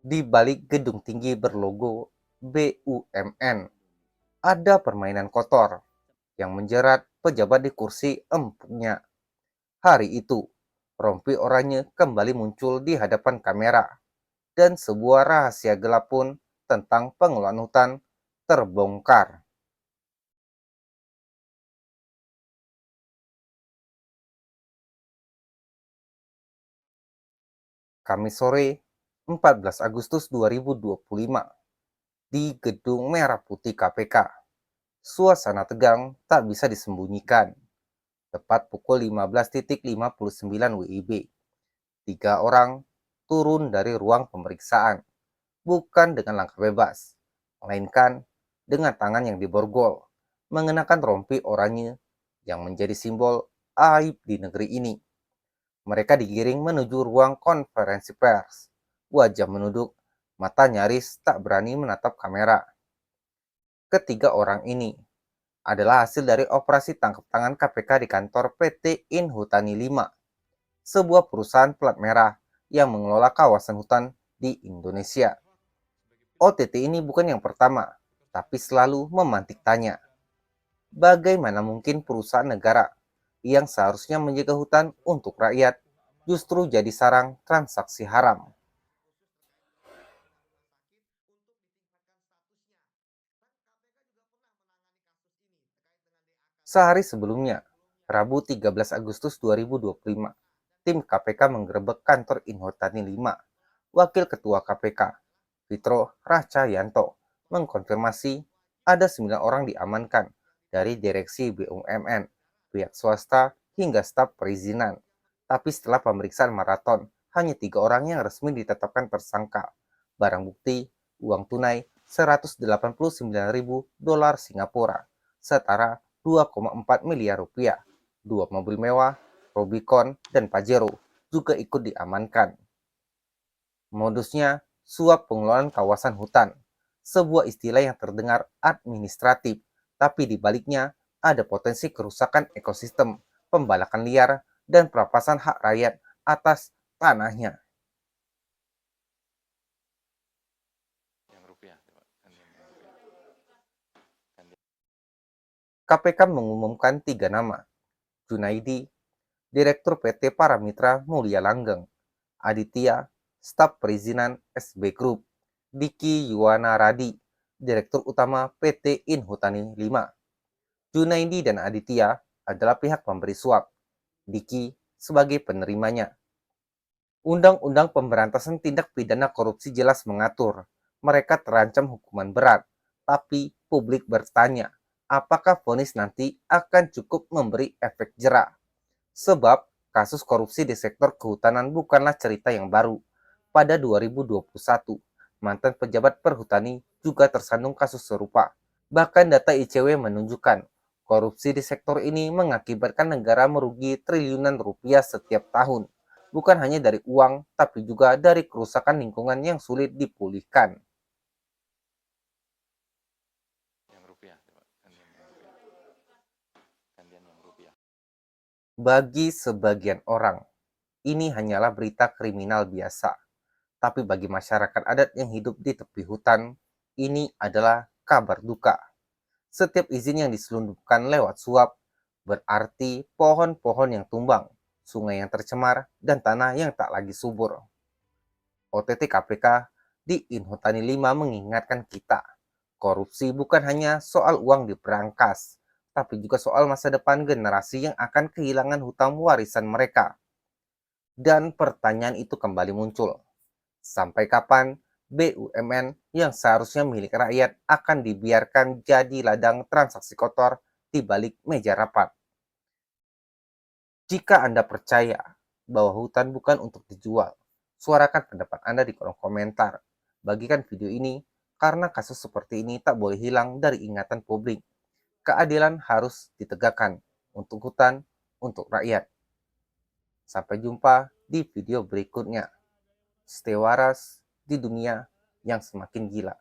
Di balik gedung tinggi berlogo BUMN, ada permainan kotor yang menjerat pejabat di kursi empuknya. Hari itu, rompi oranye kembali muncul di hadapan kamera, dan sebuah rahasia gelap pun tentang pengelolaan hutan terbongkar. Kamis sore, 14 Agustus 2025, di Gedung Merah Putih KPK. Suasana tegang tak bisa disembunyikan. Tepat pukul 15.59 WIB, tiga orang turun dari ruang pemeriksaan, bukan dengan langkah bebas, melainkan dengan tangan yang diborgol, mengenakan rompi oranye yang menjadi simbol aib di negeri ini. Mereka digiring menuju ruang konferensi pers, wajah menunduk, mata nyaris tak berani menatap kamera. Ketiga orang ini adalah hasil dari operasi tangkap tangan KPK di kantor PT Inhutani 5, sebuah perusahaan plat merah yang mengelola kawasan hutan di Indonesia. OTT ini bukan yang pertama, tapi selalu memantik tanya, bagaimana mungkin perusahaan negara yang seharusnya menjaga hutan untuk rakyat justru jadi sarang transaksi haram? Sehari sebelumnya, Rabu 13 Agustus 2025, tim KPK menggerebek kantor Inhotani 5. Wakil Ketua KPK, Fitro Rahcayanto, mengkonfirmasi ada 9 orang diamankan dari direksi BUMN, pihak swasta, hingga staf perizinan. Tapi setelah pemeriksaan maraton, hanya 3 orang yang resmi ditetapkan tersangka. Barang bukti, uang tunai 189.000 dolar Singapura, setara 2,4 miliar rupiah. Dua mobil mewah, Rubicon, dan Pajero juga ikut diamankan. Modusnya suap pengelolaan kawasan hutan, sebuah istilah yang terdengar administratif, tapi di baliknya ada potensi kerusakan ekosistem, pembalakan liar, dan perampasan hak rakyat atas tanahnya. KPK mengumumkan 3 nama, Junaidi, Direktur PT Paramitra Mulia Langgeng; Aditya, Staf Perizinan SB Group; Diki Yuwana Radi, Direktur Utama PT Inhutani 5. Junaidi dan Aditya adalah pihak pemberi suap, Diki sebagai penerimanya. Undang-Undang Pemberantasan Tindak Pidana Korupsi jelas mengatur mereka terancam hukuman berat, tapi publik bertanya, apakah vonis nanti akan cukup memberi efek jera? Sebab kasus korupsi di sektor kehutanan bukanlah cerita yang baru. Pada 2021, mantan pejabat perhutani juga tersandung kasus serupa. Bahkan data ICW menunjukkan korupsi di sektor ini mengakibatkan negara merugi triliunan rupiah setiap tahun. Bukan hanya dari uang, tapi juga dari kerusakan lingkungan yang sulit dipulihkan. Bagi sebagian orang, ini hanyalah berita kriminal biasa. Tapi bagi masyarakat adat yang hidup di tepi hutan, ini adalah kabar duka. Setiap izin yang diselundupkan lewat suap berarti pohon-pohon yang tumbang, sungai yang tercemar, dan tanah yang tak lagi subur. OTT KPK di Inhutani 5 mengingatkan kita, korupsi bukan hanya soal uang diperangkas, tapi juga soal masa depan generasi yang akan kehilangan hutang warisan mereka. Dan pertanyaan itu kembali muncul, sampai kapan BUMN yang seharusnya milik rakyat akan dibiarkan jadi ladang transaksi kotor di balik meja rapat? Jika Anda percaya bahwa hutan bukan untuk dijual, suarakan pendapat Anda di kolom komentar. Bagikan video ini karena kasus seperti ini tak boleh hilang dari ingatan publik. Keadilan harus ditegakkan untuk hutan, untuk rakyat. Sampai jumpa di video berikutnya. Stay waras di dunia yang semakin gila.